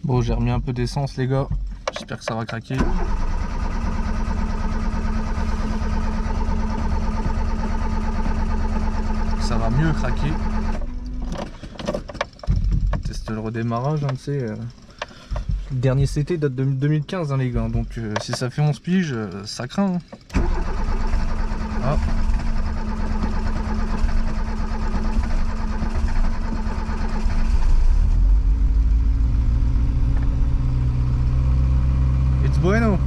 Bon, j'ai remis un peu d'essence les gars, j'espère que ça va craquer. Ça va mieux craquer. Teste le redémarrage, hein, tu sais. Le dernier CT date de 2015 hein, les gars, donc si ça fait 11 piges, ça craint. Hein. Ah. Bueno.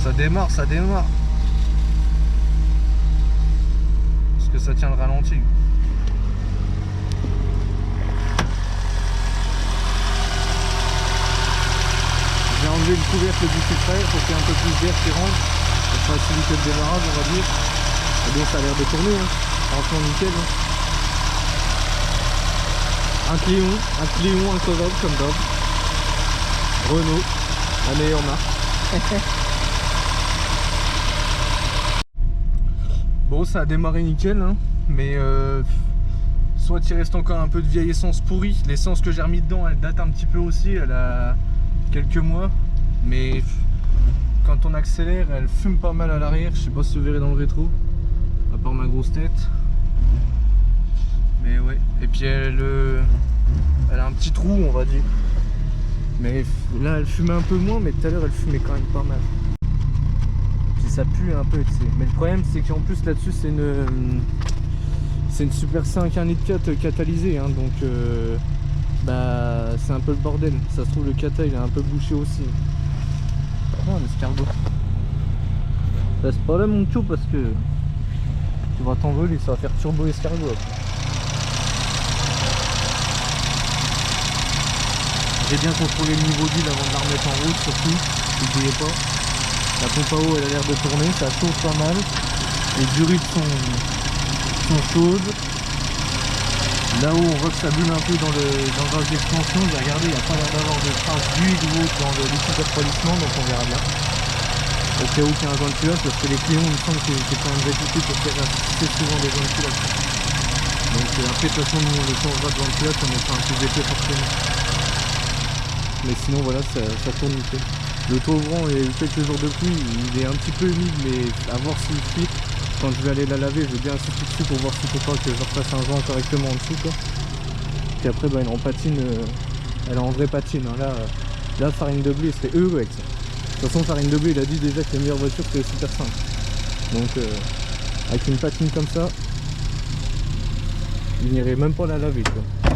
Ça démarre, ça démarre. Est-ce que ça tient le ralenti? J'ai enlevé le couvercle du filtre pour qu'il y ait un peu plus d'air qui rentre, pour faciliter le démarrage on va dire. Et bon, ça a l'air de tourner, hein. Franchement nickel. Hein. Un Cléon incauvable comme d'hab. Renault, la meilleure marque. Bon, ça a démarré nickel, hein, mais soit il reste encore un peu de vieille essence pourrie. L'essence que j'ai remis dedans, elle date un petit peu aussi, elle a quelques mois, mais quand on accélère, elle fume pas mal à l'arrière. Je sais pas si vous verrez dans le rétro, à part ma grosse tête. Mais ouais, et puis elle a un petit trou on va dire. Mais là elle fumait un peu moins, mais tout à l'heure elle fumait quand même pas mal. Puis ça pue un peu, tu sais. Mais le problème c'est qu'en plus là-dessus c'est une Super 5 1,4 litre catalysée, hein, donc bah c'est un peu le bordel. Ça se trouve le cata il est un peu bouché aussi. Oh un escargot. C'est pas là mon tio parce que tu vas t'envoler, ça va faire turbo escargot après. J'ai bien contrôlé le niveau d'huile avant de la remettre en route surtout, n'oubliez pas. La pompe à eau elle a l'air de tourner, ça chauffe pas mal. Les durites sont chaudes. Là-haut on voit que ça bulle un peu dans le vase d'expansion. J'ai regardé, il n'y a pas l'air d'avoir de traces d'huile ou autre dans le liquide de refroidissement, donc on verra bien. Au cas où qu'il y a un joint de culotte, parce que les Cléons il me semble que c'est quand même réputé pour faire assez souvent des joints de culotte. Donc après de toute façon nous on le changera de joint de culotte, on mettra un plus épais forcément. Mais sinon voilà, ça tourne nickel. Le toit ouvrant, il y a eu quelques jours de pluie, il est un petit peu humide, mais à voir s'il fit. Quand je vais aller la laver, je vais bien insister dessus pour voir s'il ne faut pas que je refasse un joint correctement en dessous quoi. Puis après bah, elle est en patine, elle est en vraie patine. Hein. Là Farine de Blé serait heureux avec ça. De toute façon Farine de Blé il a dit déjà que les meilleures voitures c'était les Super 5. Donc avec une patine comme ça, il n'irait même pas la laver quoi.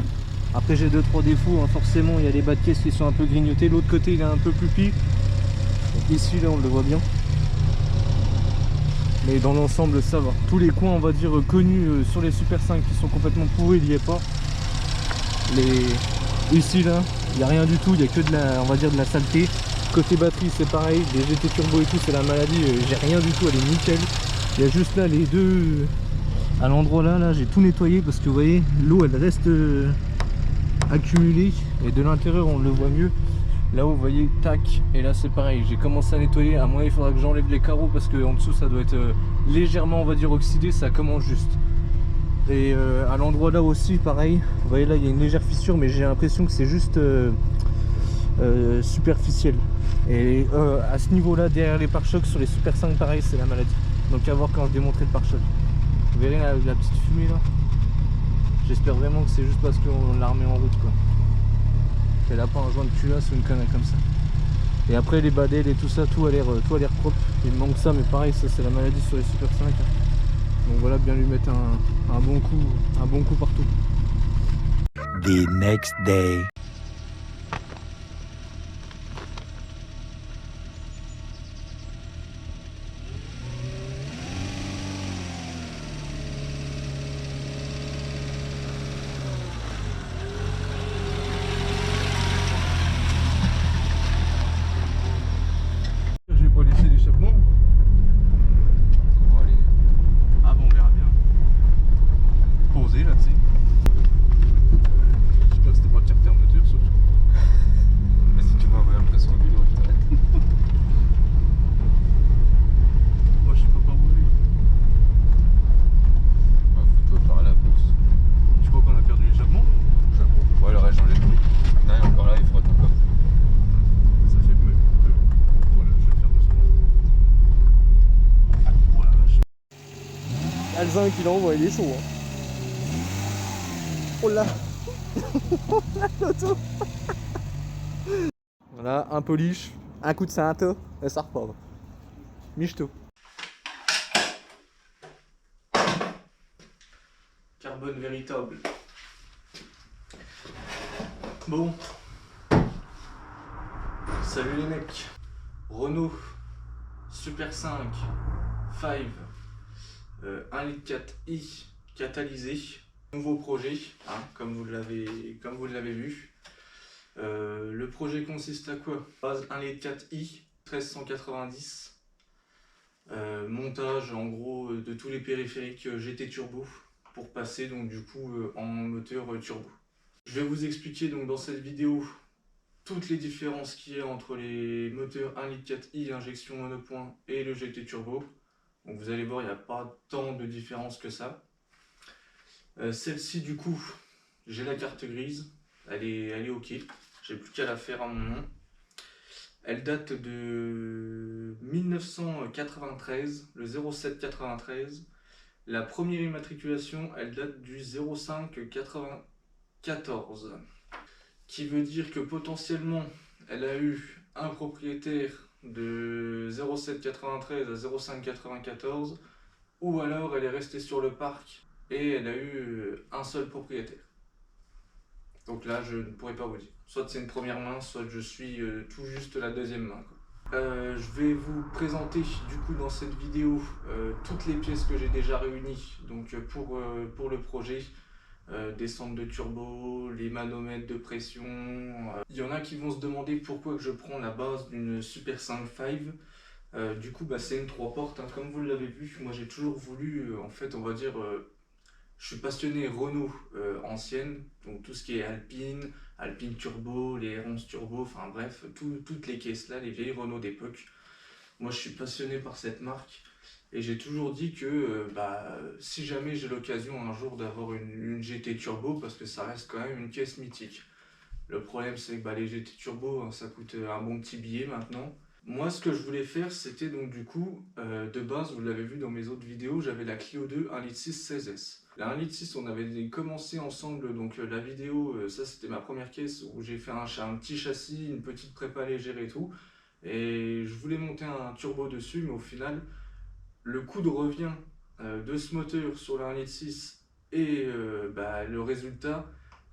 Après j'ai 2-3 défauts, hein. Forcément il y a les bas de caisse qui sont un peu grignotés, l'autre côté il est un peu plus pire. Ici là on le voit bien. Mais dans l'ensemble ça va. Tous les coins on va dire connus sur les Super 5 qui sont complètement pourris, il n'y est pas. Ici là, il n'y a rien du tout, il n'y a que de la, on va dire de la saleté. Côté batterie c'est pareil, les GT Turbo et tout c'est la maladie, j'ai rien du tout, elle est nickel. Il y a juste là les deux, à l'endroit là j'ai tout nettoyé parce que vous voyez l'eau elle reste accumulée et de l'intérieur on le voit mieux. Là vous voyez tac, et là c'est pareil, j'ai commencé à nettoyer. À moi il faudra que j'enlève les carreaux parce que en dessous ça doit être légèrement on va dire oxydé, ça commence juste. Et à l'endroit là aussi pareil, vous voyez là il y a une légère fissure mais j'ai l'impression que c'est juste superficiel. Et à ce niveau là derrière les pare-chocs sur les Super 5 pareil c'est la maladie. Donc à voir quand je démonterai le pare-choc. Vous verrez la petite fumée là. J'espère vraiment que c'est juste parce qu'on l'a remis en route quoi. Qu'elle a pas un joint de culasse ou une connerie comme ça. Et après les badels et tout ça, tout a l'air propre. Il me manque ça, mais pareil, ça c'est la maladie sur les Super 5. Donc voilà, bien lui mettre un bon coup partout. The next day. Je vais pas laisser l'échappement. Bon, allez. Ah bon, on verra bien. Posé là, tu sais. J'espère que c'était pas le carter moteur surtout. Mais si tu vois vraiment l'impression du dos, je t'arrête. Moi je sais pas par où aller. Bah, fous-toi par là, pousse. Tu crois qu'on a perdu l'échappement? Chapeau. Ouais, il aurait changé de bruit. Non, il est encore là, il frotte encore. Ça fait peu. Voilà, je vais faire doucement. Oh la vache. Ah, le zinc qu'il envoie, il est chaud. Hein. Oh là. L'auto. Voilà, un polish, un coup de cintre, et ça repart. Michto. Carbone véritable. Bon. Salut les mecs. Renault Super 5 1,4 litre i catalysé. Nouveau projet, hein, comme vous l'avez vu. Le projet consiste à quoi? Base 1,4 litre i 1390. Montage en gros de tous les périphériques GT Turbo pour passer donc du coup en moteur turbo. Je vais vous expliquer donc dans cette vidéo toutes les différences qu'il y a entre les moteurs 1,4 litre i injection monopoint et le GT Turbo. Donc vous allez voir, il n'y a pas tant de différence que ça. Celle-ci du coup, j'ai la carte grise, elle est ok, j'ai plus qu'à la faire à mon nom. Elle date de 1993, le 0793. La première immatriculation, elle date du 0594. Qui veut dire que potentiellement, elle a eu un propriétaire de 0793 à 0594, ou alors elle est restée sur le parc et elle a eu un seul propriétaire. Donc là, je ne pourrais pas vous dire. Soit c'est une première main, soit je suis tout juste la deuxième main. Je vais vous présenter du coup dans cette vidéo toutes les pièces que j'ai déjà réunies donc, pour le projet. Des centres de turbo, les manomètres de pression. Il y en a qui vont se demander pourquoi que je prends la base d'une Super 5.5. Du coup, bah, c'est une 3 portes, hein, comme vous l'avez vu. Moi, j'ai toujours voulu, en fait, on va dire, je suis passionné Renault ancienne, donc tout ce qui est Alpine, Alpine Turbo, les R11 Turbo, enfin bref, toutes les caisses là, les vieilles Renault d'époque. Moi, je suis passionné par cette marque. Et j'ai toujours dit que si jamais j'ai l'occasion un jour d'avoir une GT Turbo, parce que ça reste quand même une caisse mythique. Le problème c'est que les GT Turbo, hein, ça coûte un bon petit billet maintenant. Moi ce que je voulais faire c'était donc du coup, de base vous l'avez vu dans mes autres vidéos, j'avais la Clio 2 1,6 litre 16S. La 1,6 litre on avait commencé ensemble donc la vidéo, ça c'était ma première caisse où j'ai fait un petit châssis, une petite prépa légère et tout. Et je voulais monter un turbo dessus mais au final le coût de revient de ce moteur sur la 1,6 litre et le résultat,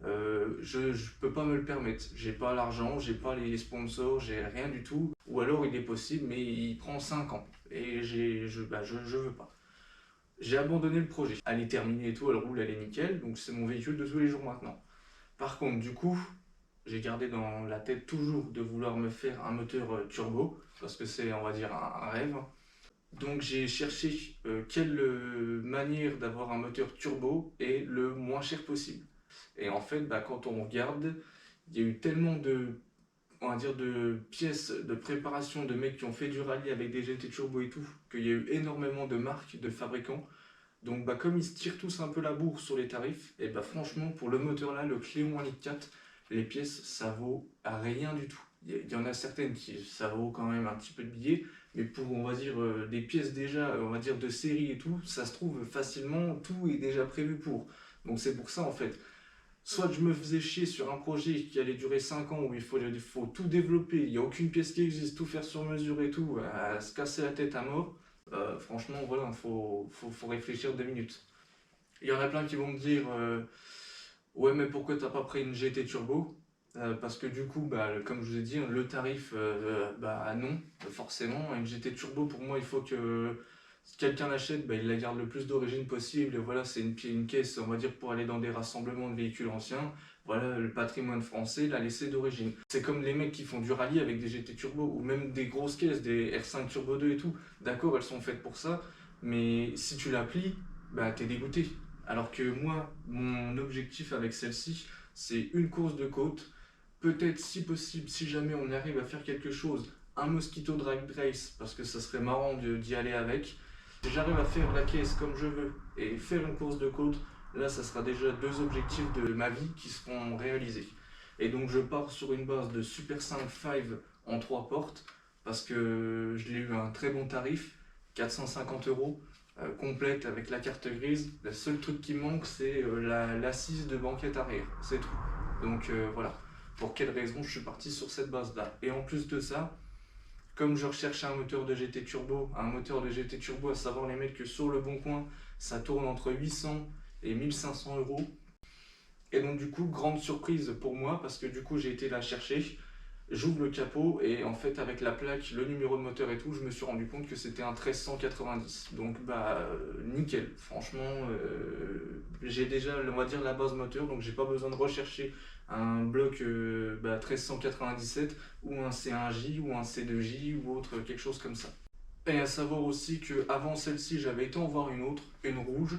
je ne peux pas me le permettre. J'ai pas l'argent, j'ai pas les sponsors, j'ai rien du tout. Ou alors il est possible, mais il prend 5 ans. Et je veux pas. J'ai abandonné le projet. Elle est terminée et tout, elle roule, elle est nickel. Donc c'est mon véhicule de tous les jours maintenant. Par contre, du coup, j'ai gardé dans la tête toujours de vouloir me faire un moteur turbo. Parce que c'est, on va dire, un rêve. Donc j'ai cherché quelle manière d'avoir un moteur turbo est le moins cher possible. Et en fait, quand on regarde, il y a eu tellement on va dire, de pièces de préparation de mecs qui ont fait du rallye avec des GT turbo et tout, qu'il y a eu énormément de marques, de fabricants. Donc comme ils se tirent tous un peu la bourre sur les tarifs, et franchement pour le moteur là, le Cléon 1,4 litre, les pièces ça vaut rien du tout. Il y en a certaines qui ça vaut quand même un petit peu de billets, mais pour on va dire des pièces déjà on va dire de série et tout, ça se trouve facilement, tout est déjà prévu pour. Donc c'est pour ça en fait. soit je me faisais chier sur un projet qui allait durer 5 ans où il faut tout développer, il n'y a aucune pièce qui existe, tout faire sur mesure et tout, à se casser la tête à mort. Franchement, voilà, faut réfléchir 2 minutes. Il y en a plein qui vont me dire ouais, mais pourquoi t'as pas pris une GT Turbo? Parce que du coup, comme je vous ai dit, le tarif, non, forcément. Une GT Turbo, pour moi, il faut que si quelqu'un l'achète, il la garde le plus d'origine possible. Et voilà, c'est une caisse, on va dire, pour aller dans des rassemblements de véhicules anciens. Voilà, le patrimoine français l'a laissé d'origine. C'est comme les mecs qui font du rallye avec des GT Turbo, ou même des grosses caisses, des R5 Turbo 2 et tout. D'accord, elles sont faites pour ça, mais si tu la plies, t'es dégoûté. Alors que moi, mon objectif avec celle-ci, c'est une course de côte. Peut-être, si possible, si jamais on arrive à faire quelque chose, un Mosquito Drag Race, parce que ça serait marrant d'y aller avec. Si j'arrive à faire la caisse comme je veux et faire une course de côte, là, ça sera déjà 2 objectifs de ma vie qui seront réalisés. Et donc, je pars sur une base de Super 5 en 3 portes, parce que je l'ai eu à un très bon tarif, 450 €. Complète avec la carte grise. Le seul truc qui manque, c'est l'assise de banquette arrière, c'est tout. Donc voilà, pour quelle raison je suis parti sur cette base là. Et en plus de ça, comme je recherchais un moteur de GT Turbo, à savoir les mecs que sur le bon coin ça tourne entre 800 et 1500 €. Et donc du coup, grande surprise pour moi, parce que du coup j'ai été la chercher. J'ouvre le capot et en fait avec la plaque, le numéro de moteur et tout, je me suis rendu compte que c'était un 1390. Donc nickel, franchement j'ai déjà, on va dire, la base moteur, donc j'ai pas besoin de rechercher un bloc 1397 ou un C1J ou un C2J ou autre, quelque chose comme ça. Et à savoir aussi que avant celle-ci, j'avais été en voir une autre, une rouge,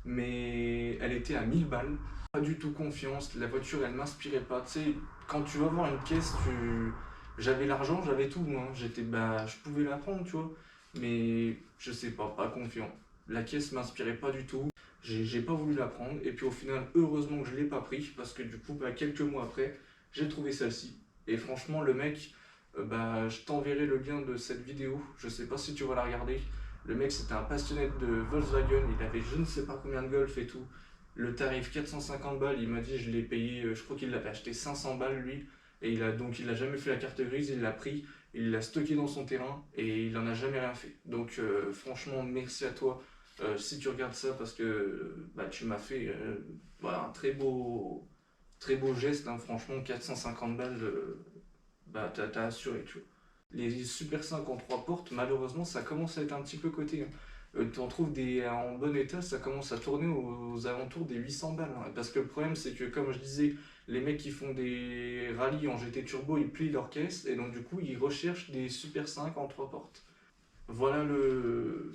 mais elle était à 1000 balles. Pas du tout confiance, la voiture elle m'inspirait pas, tu sais, quand tu vas voir une caisse, j'avais l'argent, j'avais tout, hein. Je pouvais la prendre, tu vois, mais je sais pas confiant. La caisse m'inspirait pas du tout, j'ai pas voulu la prendre, et puis au final, heureusement que je l'ai pas pris, parce que du coup, quelques mois après, j'ai trouvé celle-ci. Et franchement, le mec, je t'enverrai le lien de cette vidéo, je sais pas si tu vas la regarder. Le mec, c'était un passionné de Volkswagen, il avait je ne sais pas combien de Golf et tout. Le tarif 450 balles, il m'a dit, je l'ai payé, je crois qu'il l'avait acheté 500 balles lui, et il a jamais fait la carte grise, il l'a pris, il l'a stocké dans son terrain, et il en a jamais rien fait. Donc franchement, merci à toi si tu regardes ça, parce que tu m'as fait un très beau geste, hein. Franchement, 450 balles, t'as assuré, tu vois. Les Super 5 en 3 portes, malheureusement, ça commence à être un petit peu coté, hein. Tu en trouves en bon état, ça commence à tourner aux alentours des 800 balles. Hein. Parce que le problème, c'est que, comme je disais, les mecs qui font des rallyes en GT Turbo, ils plient leur caisse, et donc du coup, ils recherchent des Super 5 en 3 portes. Voilà le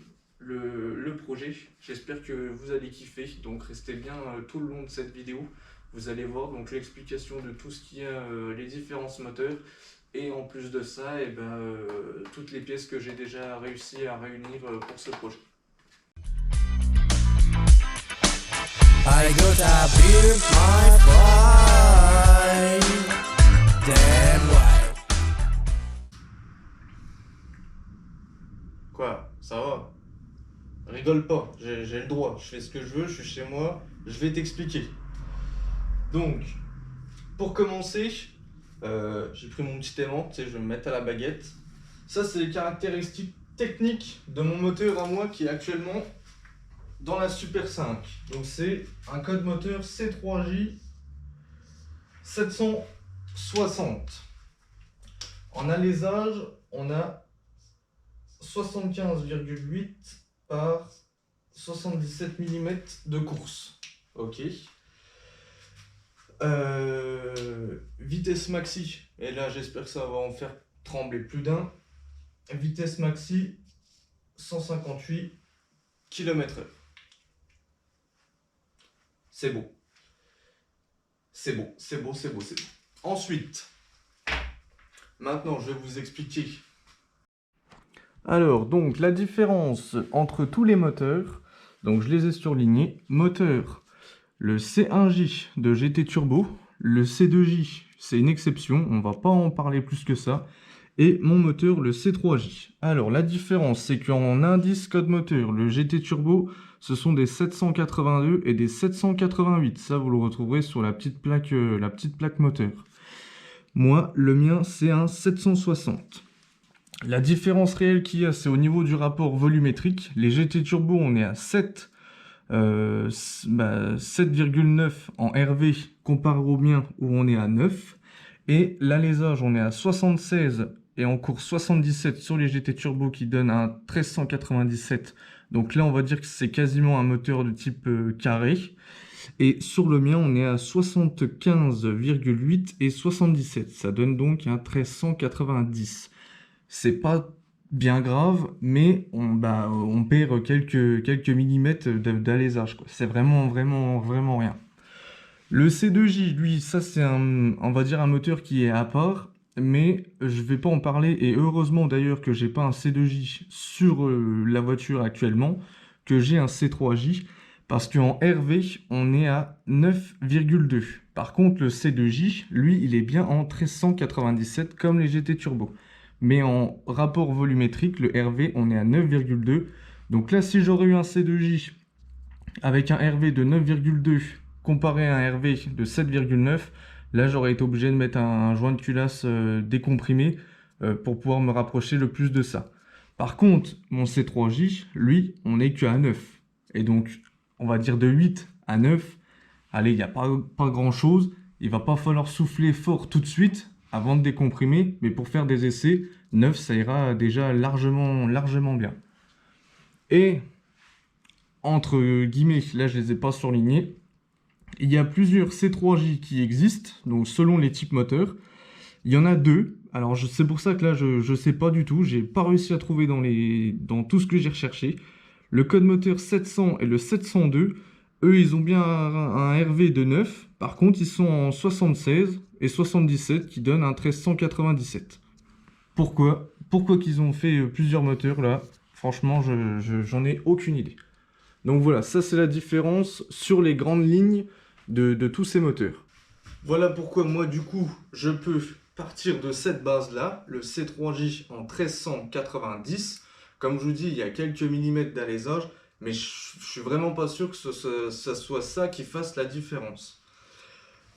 projet. J'espère que vous allez kiffer. Donc restez bien tout le long de cette vidéo. Vous allez voir donc l'explication de tout ce qui est les différences moteurs. Et en plus de ça, toutes les pièces que j'ai déjà réussi à réunir pour ce projet. I gotta build my pride. Damn right. Quoi? Ça va? Rigole pas, j'ai le droit, je fais ce que je veux, je suis chez moi, je vais t'expliquer. Donc, pour commencer, j'ai pris mon petit aimant, tu sais, je vais me mettre à la baguette. Ça, c'est les caractéristiques techniques de mon moteur à moi qui est actuellement dans la Super 5. Donc c'est un code moteur C3J 760. En alésage, on a 75,8 par 77 mm de course. Ok. Vitesse maxi, et là j'espère que ça va en faire trembler plus d'un. Vitesse maxi 158 km/h. C'est beau. C'est beau, c'est beau, c'est beau, c'est beau. Ensuite, maintenant je vais vous expliquer. Alors, donc la différence entre tous les moteurs, donc je les ai surlignés. Moteur, le C1J de GT Turbo, le C2J, c'est une exception, on va pas en parler plus que ça. Et mon moteur, le C3J. Alors la différence, c'est qu'en indice code moteur, le GT Turbo ce sont des 782 et des 788. Ça, vous le retrouverez sur la petite plaque moteur. Moi, le mien, c'est un 760. La différence réelle qu'il y a, c'est au niveau du rapport volumétrique. Les GT Turbo, on est à 7,9 en RV comparé au mien où on est à 9. Et l'alésage, on est à 76 et en course 77 sur les GT Turbo qui donne un 1397. Donc là, on va dire que c'est quasiment un moteur de type carré. Et sur le mien, on est à 75,8 et 77. Ça donne donc un 1390. C'est pas bien grave, mais on perd quelques millimètres d'alésage. C'est vraiment rien. Le C2J, lui, ça c'est on va dire un moteur qui est à part, mais je vais pas en parler, et heureusement d'ailleurs que j'ai pas un C2J sur la voiture actuellement, que j'ai un C3J, parce qu'en RV, on est à 9,2. Par contre, le C2J, lui, il est bien en 1397 comme les GT Turbo. Mais en rapport volumétrique, le RV, on est à 9,2. Donc là, si j'aurais eu un C2J avec un RV de 9,2 comparé à un RV de 7,9, là, j'aurais été obligé de mettre un joint de culasse décomprimé pour pouvoir me rapprocher le plus de ça. Par contre, mon C3J, lui, on n'est qu'à 9. Et donc, on va dire de 8 à 9, allez, il n'y a pas grand-chose. Il va pas falloir souffler fort tout de suite avant de décomprimer, mais pour faire des essais, 9, ça ira déjà largement bien. Et, entre guillemets, là je les ai pas surlignés, il y a plusieurs C3J qui existent, donc selon les types moteurs. Il y en a 2, alors c'est pour ça que là je sais pas du tout, j'ai pas réussi à trouver dans tout ce que j'ai recherché. Le code moteur 700 et le 702, eux ils ont bien un RV de 9, par contre ils sont en 76 et 77 qui donnent un 1397. Pourquoi qu'ils ont fait plusieurs moteurs là? Franchement, j'en ai aucune idée. Donc voilà, ça c'est la différence sur les grandes lignes de tous ces moteurs. Voilà pourquoi moi du coup, je peux partir de cette base là, le C3J en 1390. Comme je vous dis, il y a quelques millimètres d'alésage, mais je suis vraiment pas sûr que ça soit ça qui fasse la différence.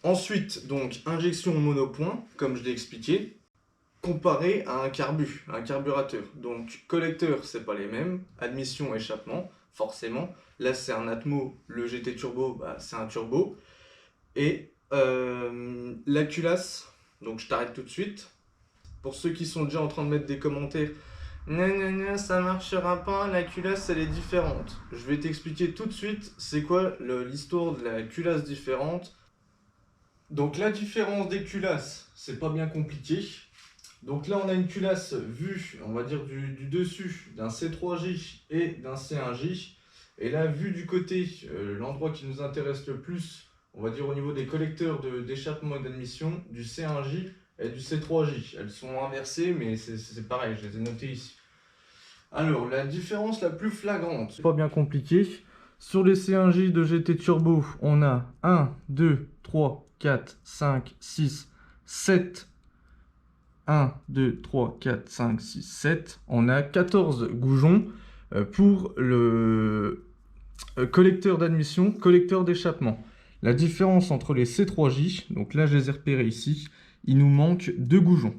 Ensuite, donc, injection monopoint, comme je l'ai expliqué, comparé à un carburateur. Donc, collecteur, c'est pas les mêmes, admission, échappement, forcément. Là, c'est un Atmo, le GT Turbo, c'est un turbo. Et la culasse, donc je t'arrête tout de suite. Pour ceux qui sont déjà en train de mettre des commentaires, non, ça marchera pas, la culasse elle est différente. Je vais t'expliquer tout de suite c'est quoi l'histoire de la culasse différente. Donc la différence des culasses, c'est pas bien compliqué. Donc là on a une culasse vue, on va dire du dessus d'un C3J et d'un C1J. Et là vue du côté, l'endroit qui nous intéresse le plus, on va dire au niveau des collecteurs d'échappement et d'admission, du C1J et du C3J. Elles sont inversées mais c'est pareil, je les ai notées ici. Alors la différence la plus flagrante, c'est pas bien compliqué. Sur les C1J de GT Turbo, on a 1, 2, 3, 4, 5, 6, 7. 1, 2, 3, 4, 5, 6, 7. On a 14 goujons pour le collecteur d'admission, collecteur d'échappement. La différence entre les C3J, donc là je les ai repérés ici, il nous manque 2 goujons.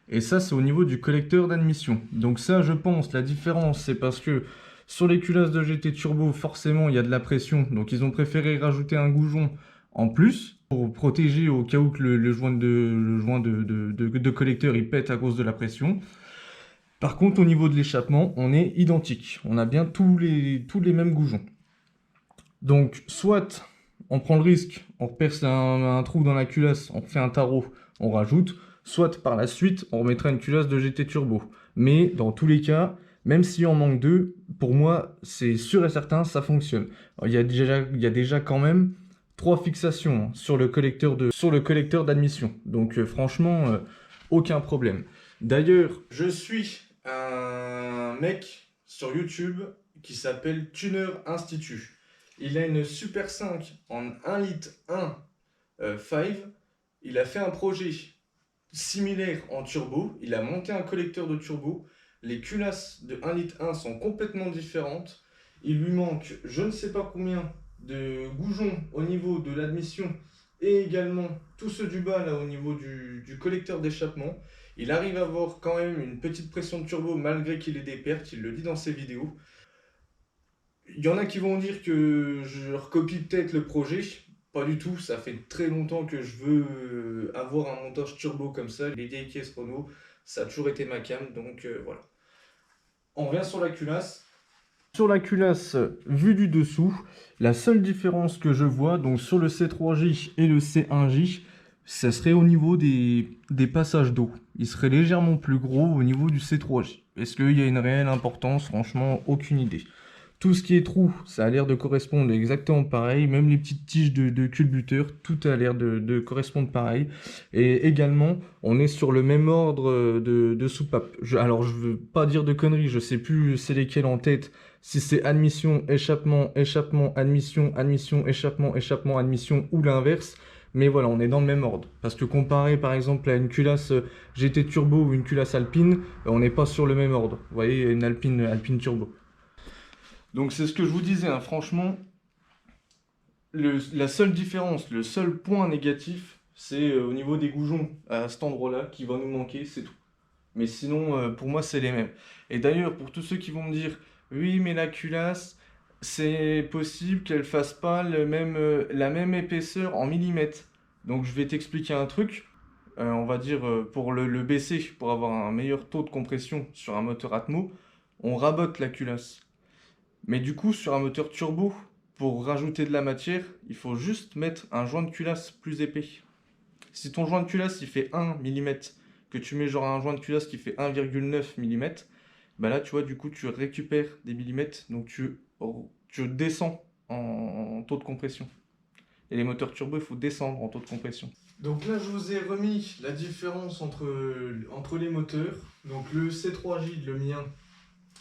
Et ça c'est au niveau du collecteur d'admission. Donc ça je pense, la différence c'est parce que sur les culasses de GT Turbo, forcément il y a de la pression. Donc ils ont préféré rajouter un goujon en plus pour protéger au cas où que le joint de collecteur il pète à cause de la pression. Par contre au niveau de l'échappement, on est identique. On a bien tous les mêmes goujons. Donc soit on prend le risque, on perce un trou dans la culasse, on fait un tarot, on rajoute. Soit par la suite, on remettra une culasse de GT Turbo. Mais dans tous les cas, même s'il en manque 2, pour moi, c'est sûr et certain, ça fonctionne. Alors, il y a déjà quand même 3 fixations sur le collecteur d'admission. Donc franchement, aucun problème. D'ailleurs, je suis un mec sur YouTube qui s'appelle Tuner Institute. Il a une Super 5 en 1 litre 1 5. Il a fait un projet similaire en turbo. Il a monté un collecteur de turbo. Les culasses de 1 litre 1 sont complètement différentes. Il lui manque je ne sais pas combien de goujons au niveau de l'admission et également tous ceux du bas là au niveau du collecteur d'échappement. Il arrive à avoir quand même une petite pression de turbo malgré qu'il ait des pertes, il le dit dans ses vidéos. Il y en a qui vont dire que je recopie peut-être le projet. Pas du tout, ça fait très longtemps que je veux avoir un montage turbo comme ça. Les vieilles caisses Renault, ça a toujours été ma cam, donc voilà. On revient sur la culasse. Sur la culasse, vue du dessous, la seule différence que je vois, donc sur le C3J et le C1J, ça serait au niveau des passages d'eau. Il serait légèrement plus gros au niveau du C3J. Est-ce qu'il y a une réelle importance? Franchement, aucune idée. Tout ce qui est trou, ça a l'air de correspondre exactement pareil. Même les petites tiges de culbuteur, tout a l'air de correspondre pareil. Et également, on est sur le même ordre de soupape. Alors, je veux pas dire de conneries, je sais plus c'est lesquels en tête. Si c'est admission, échappement, échappement, admission, admission, échappement, échappement, admission ou l'inverse. Mais voilà, on est dans le même ordre. Parce que comparé par exemple à une culasse GT Turbo ou une culasse Alpine, on n'est pas sur le même ordre. Vous voyez, une Alpine Turbo. Donc c'est ce que je vous disais, hein, franchement, la seule différence, le seul point négatif, c'est au niveau des goujons à cet endroit-là qui va nous manquer, c'est tout. Mais sinon, pour moi, c'est les mêmes. Et d'ailleurs, pour tous ceux qui vont me dire, oui, mais la culasse, c'est possible qu'elle fasse pas la même épaisseur en millimètres. Donc je vais t'expliquer un truc, on va dire pour le baisser, pour avoir un meilleur taux de compression sur un moteur Atmo, on rabote la culasse. Mais du coup, sur un moteur turbo, pour rajouter de la matière, il faut juste mettre un joint de culasse plus épais. Si ton joint de culasse il fait 1 mm, que tu mets genre un joint de culasse qui fait 1,9 mm, bah là tu vois du coup tu récupères des millimètres, donc tu descends en taux de compression. Et les moteurs turbo, il faut descendre en taux de compression. Donc là je vous ai remis la différence entre les moteurs. Donc le C3J, le mien,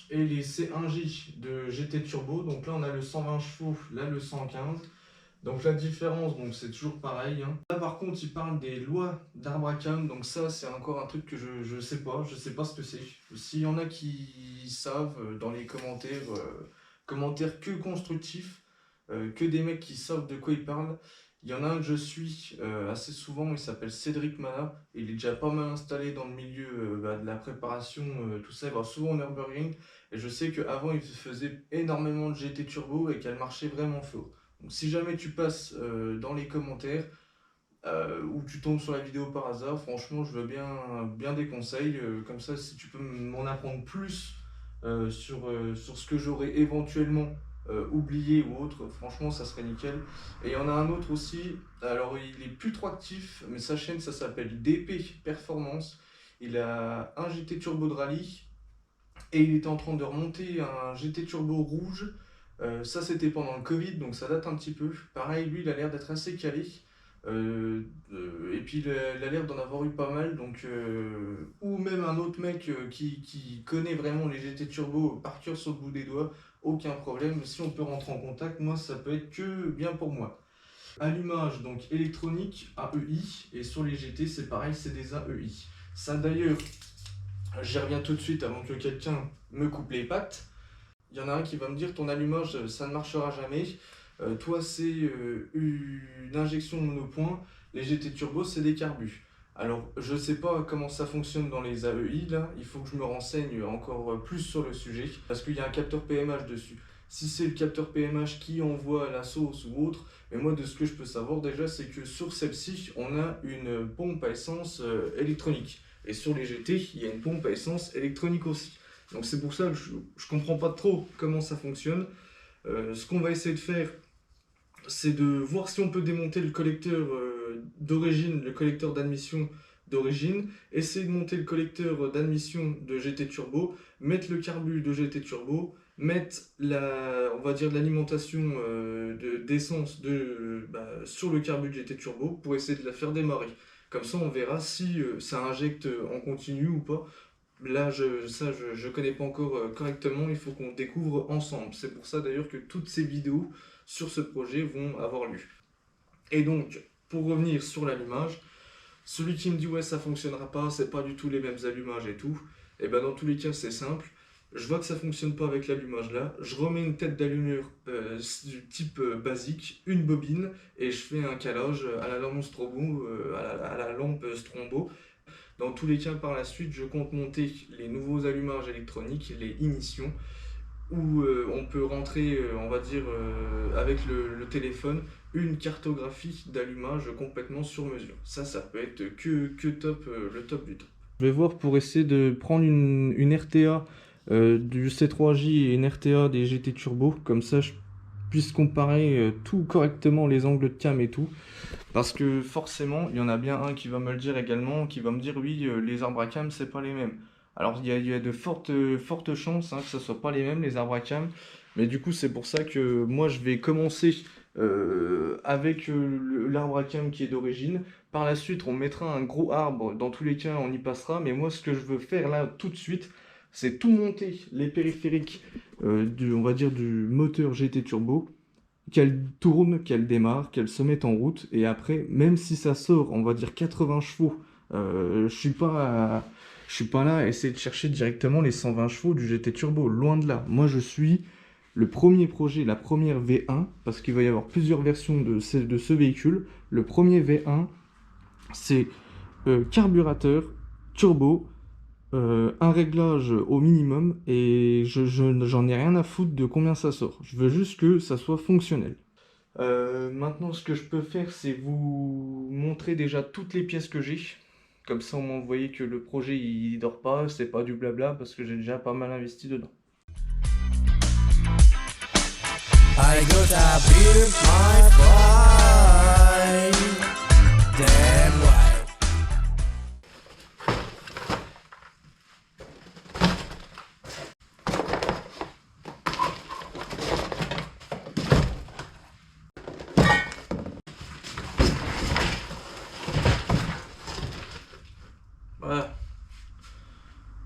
et les C1J de GT Turbo. Donc là on a le 120 chevaux, là le 115. Donc la différence, donc c'est toujours pareil, hein. Là par contre il parle des lois d'Abraham, donc ça c'est encore un truc que je sais pas ce que c'est. S'il y en a qui savent dans les commentaires, commentaires que constructifs, que des mecs qui savent de quoi ils parlent. Il y en a un que je suis assez souvent, il s'appelle Cédric Mana, il est déjà pas mal installé dans le milieu de la préparation, tout ça, il va souvent au Nürburgring, et je sais qu'avant il faisait énormément de GT Turbo et qu'elle marchait vraiment fort. Donc si jamais tu passes dans les commentaires, ou tu tombes sur la vidéo par hasard, franchement je veux bien des conseils, comme ça si tu peux m'en apprendre plus sur ce que j'aurais éventuellement oublié ou autre, franchement ça serait nickel. Et il y en a un autre aussi, alors il est plus trop actif, mais sa chaîne ça s'appelle DP Performance, il a un GT Turbo de rallye, et il était en train de remonter un GT Turbo rouge. Ça c'était pendant le Covid, donc ça date un petit peu. Pareil, lui il a l'air d'être assez calé. Et puis il a l'air d'en avoir eu pas mal, donc ou même un autre mec qui connaît vraiment les GT Turbo par cœur sur le bout des doigts, aucun problème. Si on peut rentrer en contact, moi ça peut être que bien pour moi. Allumage donc électronique AEI, et sur les GT c'est pareil, c'est des AEI. Ça d'ailleurs, j'y reviens tout de suite avant que quelqu'un me coupe les pattes. Il y en a un qui va me dire ton allumage ça ne marchera jamais. Toi c'est une injection monopoint, les GT Turbo c'est des carbus. Alors je sais pas comment ça fonctionne dans les AEI là, il faut que je me renseigne encore plus sur le sujet, parce qu'il y a un capteur PMH dessus. Si c'est le capteur PMH qui envoie la sauce ou autre, mais moi de ce que je peux savoir déjà c'est que sur celle-ci on a une pompe à essence électronique. Et sur les GT il y a une pompe à essence électronique aussi. Donc c'est pour ça que je comprends pas trop comment ça fonctionne. Ce qu'on va essayer de faire, c'est de voir si on peut démonter le collecteur d'origine, le collecteur d'admission d'origine, essayer de monter le collecteur d'admission de GT Turbo, mettre le carbu de GT Turbo, mettre on va dire de l'alimentation d'essence sur le carbu de GT Turbo pour essayer de la faire démarrer. Comme ça on verra si ça injecte en continu ou pas. Là, je connais pas encore correctement, il faut qu'on découvre ensemble. C'est pour ça d'ailleurs que toutes ces vidéos sur ce projet vont avoir lieu. Et donc, pour revenir sur l'allumage, celui qui me dit ouais ça fonctionnera pas, c'est pas du tout les mêmes allumages et tout, et ben dans tous les cas c'est simple. Je vois que ça fonctionne pas avec l'allumage là, je remets une tête d'allumeur du type basique, une bobine, et je fais un calage à la lampe strobo, à la lampe strombo. Dans tous les cas, par la suite, je compte monter les nouveaux allumages électroniques, les ignitions, où on peut rentrer, on va dire, avec le téléphone, une cartographie d'allumage complètement sur mesure. Ça peut être que top, le top du top. Je vais voir pour essayer de prendre une RTA du C3J et une RTA des GT Turbo, comme ça je puisse comparer tout correctement, les angles de cam et tout. Parce que forcément, il y en a bien un qui va me le dire également, qui va me dire oui, les arbres à cam, c'est pas les mêmes. Alors il y a de fortes chances que ce soit pas les mêmes, les arbres à cam. Mais du coup, c'est pour ça que moi, je vais commencer avec l'arbre à cam qui est d'origine. Par la suite, on mettra un gros arbre. Dans tous les cas, on y passera. Mais moi, ce que je veux faire là, tout de suite, c'est tout monter les périphériques on va dire, du moteur GT Turbo, qu'elle tourne, qu'elle démarre, qu'elle se mette en route, et après, même si ça sort, on va dire 80 chevaux, je suis pas là à essayer de chercher directement les 120 chevaux du GT Turbo, loin de là. Moi, je suis le premier projet, la première V1, parce qu'il va y avoir plusieurs versions de ce véhicule. Le premier V1, c'est carburateur, turbo, un réglage au minimum, et j'en ai rien à foutre de combien ça sort. Je veux juste que ça soit fonctionnel. Maintenant, ce que je peux faire, c'est vous montrer déjà toutes les pièces que j'ai. Comme ça, au moins, vous voyez que le projet, il dort pas, c'est pas du blabla, parce que j'ai déjà pas mal investi dedans. I gotta build my fight. Damn right.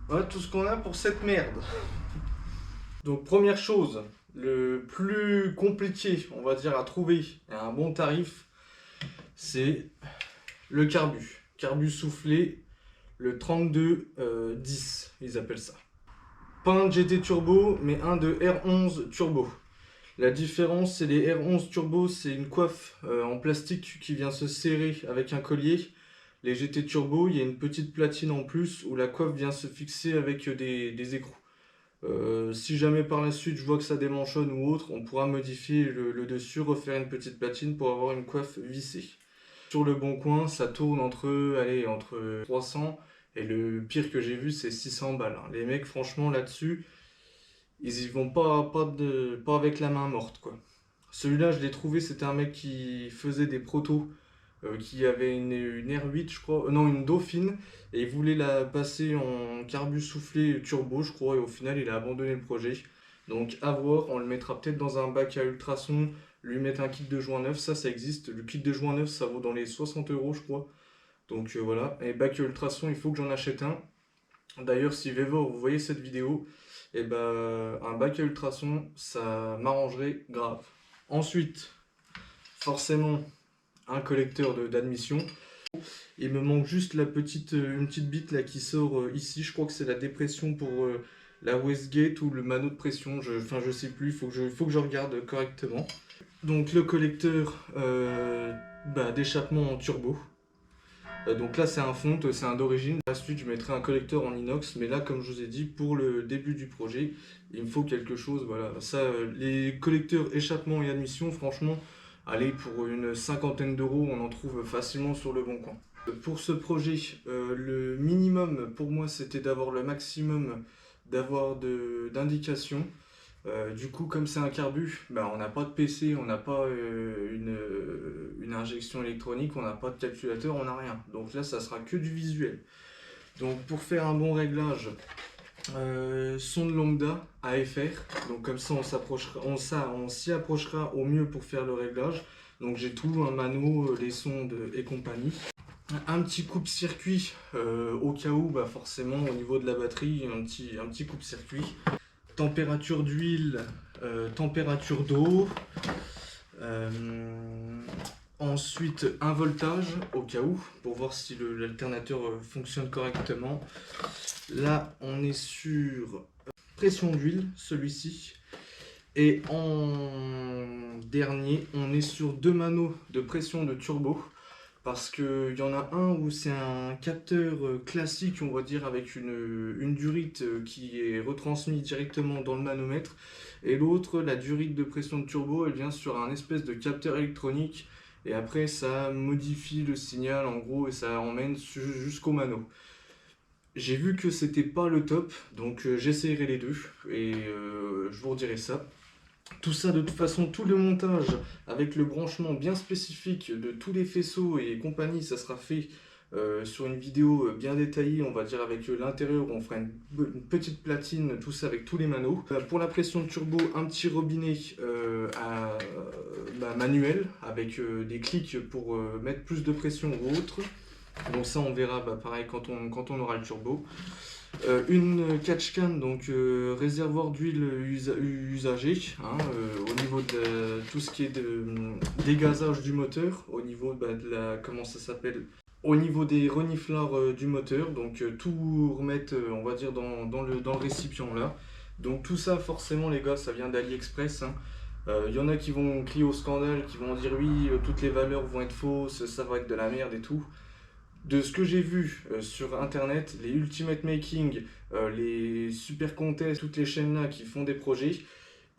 Voilà tout ce qu'on a pour cette merde. Donc première chose, le plus compliqué, on va dire, à trouver à un bon tarif, c'est le carbu soufflé, le 3210, ils appellent ça. Pas un de GT Turbo, mais un de R11 Turbo. La différence, c'est les R11 Turbo, c'est une coiffe en plastique qui vient se serrer avec un collier. Les GT Turbo, il y a une petite platine en plus où la coiffe vient se fixer avec des écrous. Si jamais par la suite je vois que ça démanchonne ou autre, on pourra modifier le dessus, refaire une petite platine pour avoir une coiffe vissée. Sur le bon coin, ça tourne entre 300 et le pire que j'ai vu, c'est 600 balles. Les mecs, franchement, là-dessus, ils y vont pas avec la main morte, quoi. Celui-là, je l'ai trouvé, c'était un mec qui faisait des protos, qui avait une R8, je crois, non, une Dauphine, et il voulait la passer en carbu soufflé turbo, je crois, et au final, il a abandonné le projet. Donc, à voir, on le mettra peut-être dans un bac à ultrasons, lui mettre un kit de joint neuf, ça existe. Le kit de joint neuf, ça vaut dans les 60 €, je crois. Donc, voilà. Et bac à ultrasons, il faut que j'en achète un. D'ailleurs, si Vevor, vous voyez cette vidéo, et un bac à ultrasons, ça m'arrangerait grave. Ensuite, forcément, un collecteur d'admission. Il me manque juste une petite bite là qui sort ici. Je crois que c'est la dépression pour la Westgate ou le manot de pression. Je sais plus, faut que je regarde correctement. Donc le collecteur d'échappement en turbo. Donc là c'est un fonte, c'est un d'origine. Ensuite je mettrai un collecteur en inox, mais là comme je vous ai dit, pour le début du projet, il me faut quelque chose. Voilà, ça, les collecteurs échappement et admission, franchement, allez, pour une 50aine d'euros, on en trouve facilement sur le bon coin. Pour ce projet, le minimum pour moi c'était d'avoir le maximum d'indications. Du coup, comme c'est un carbu, on n'a pas de PC, on n'a pas une injection électronique, on n'a pas de calculateur, on n'a rien. Donc là, ça sera que du visuel. Donc pour faire un bon réglage, son de lambda AFR. Donc comme ça, on s'y approchera au mieux pour faire le réglage. Donc j'ai tout, un mano, les sondes et compagnie. Un petit coupe-circuit au cas où, forcément au niveau de la batterie, un petit coupe-circuit. Température d'huile, température d'eau. Ensuite, un voltage au cas où, pour voir si l'alternateur fonctionne correctement. Là, on est sur pression d'huile, celui-ci. Et en dernier, on est sur 2 manos de pression de turbo. Parce qu'il y en a un où c'est un capteur classique, on va dire, avec une durite qui est retransmise directement dans le manomètre. Et l'autre, la durite de pression de turbo, elle vient sur un espèce de capteur électronique. Et après, ça modifie le signal, en gros, et ça emmène jusqu'au mano. J'ai vu que c'était pas le top, donc j'essayerai les deux, et je vous redirai ça. Tout ça, de toute façon, tout le montage avec le branchement bien spécifique de tous les faisceaux et compagnie, ça sera fait sur une vidéo bien détaillée, on va dire avec l'intérieur, on fera une petite platine, tout ça avec tous les manos. Pour la pression de turbo, un petit robinet manuel avec des clics pour mettre plus de pression ou autre. Donc ça on verra pareil quand on aura le turbo. Une catch can, donc réservoir d'huile usagé, hein, au niveau de tout ce qui est de dégazage du moteur, au niveau de la, comment ça s'appelle, au niveau des renifleurs du moteur, donc tout remettre, on va dire, dans le récipient là. Donc tout ça forcément les gars, ça vient d'AliExpress, hein. Y en a qui vont crier au scandale, qui vont dire oui, toutes les valeurs vont être fausses, ça va être de la merde et tout. De ce que j'ai vu sur internet, les Ultimate Making, les Super Contest, toutes les chaînes là qui font des projets,